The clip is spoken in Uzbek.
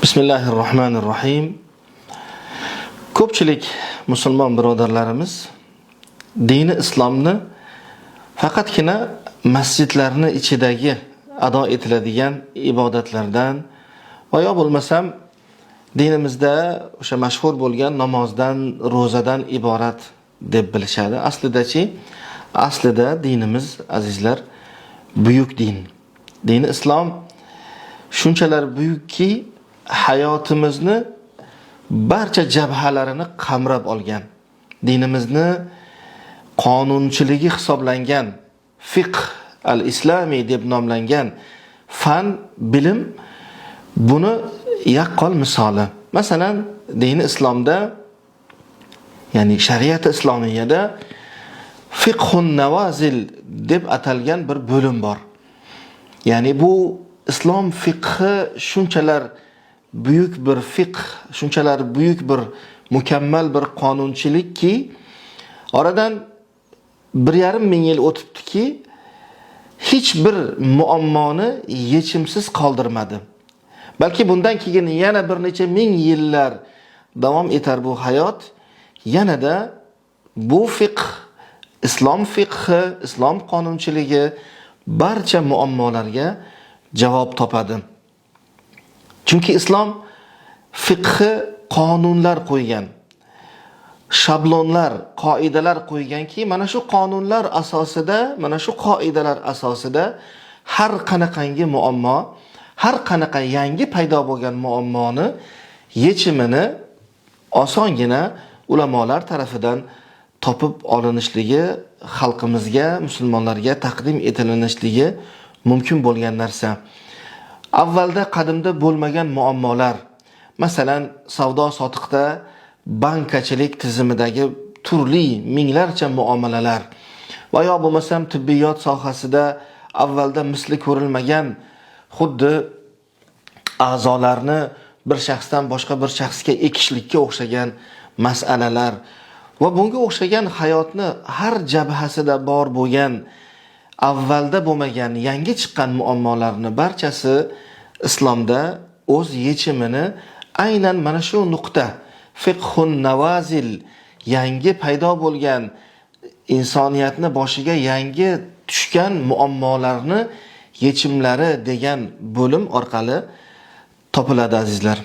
Bismillahirrohmanirrohim. Ko'pchilik musulmon birodarlarimiz dini islomni faqatgina masjidlarning ichidagi ado etiladigan ibodatlardan va yo bo'lmasam dinimizda o'sha mashhur bo'lgan namozdan, ro'zadan iborat deb bilishadi. Aslida dinimiz azizlar buyuk din. Dini islom shunchalar buyukki hayotimizni barcha jabhalarini qamrab olgan. Dinimizni qonunchiligi hisoblangan fiqh al-islomiy deb nomlangan fan, bilim buni yaqqol misoli. Masalan, dini islomda, ya'ni shariat islomiyada fiqhun nawazil deb atalgan bir bo'lim bor. Ya'ni bu islom fiqhi shunchalar buyuk bir fiqh, shunchalar buyuk bir mukammal bir qonunchilikki, oradan 1,5 ming yil o'tibdiki, hech bir muammoni yechimsiz qoldirmadi. Balki bundan keyin yana bir necha ming yillar davom etar bu hayot, yanada bu fiqh, islom fiqhi, islom qonunchiligi barcha muammolarga javob topadi. Chunki islom fiqhi qonunlar qo'ygan, shablonlar, qoidalar qo'yganki, mana shu qonunlar asosida, mana shu qoidalar asosida har qanaqangi muammo, har qanaqa yangi paydo bo'lgan muammoni yechimini osongina ulamolar tarafidan topib olinishligi, xalqimizga, musulmonlarga taqdim etilishligi mumkin bo'lgan narsa. Avvalda qadimda bo'lmagan muammolar, masalan, savdo sotiqda bankachilik tizimidagi turli minglarcha muomalalar va yo bo'lmasam tibbiyot sohasida avvalda misli ko'rilmagan, xuddi a'zolarni bir shaxsdan boshqa bir shaxsga ekishlikka o'xshagan masalalar va bunga o'xshagan hayotni har jabhasida bor bo'lgan, avvalda bo'lmagan, yangi chiqqan muammolarni barchasi islomda o'z yechimini aynan mana shu nuqta, fiqhun nawazil, yangi paydo bo'lgan, insoniyatni boshiga yangi tushgan muammolarni yechimlari degan bo'lim orqali topiladi azizlar.